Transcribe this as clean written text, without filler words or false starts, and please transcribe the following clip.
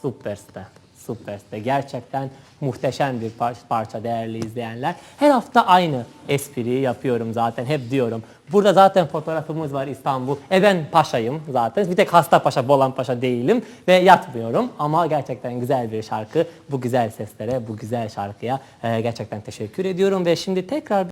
Süperste. Süperste. Gerçekten muhteşem bir parça değerli izleyenler. Her hafta aynı espriyi yapıyorum zaten. Hep diyorum. Burada zaten fotoğrafımız var İstanbul. Ben paşayım zaten. Bir tek hasta paşa, Bolan paşa değilim. Ve yatmıyorum. Ama gerçekten güzel bir şarkı. Bu güzel seslere, bu güzel şarkıya gerçekten teşekkür ediyorum. Ve şimdi tekrar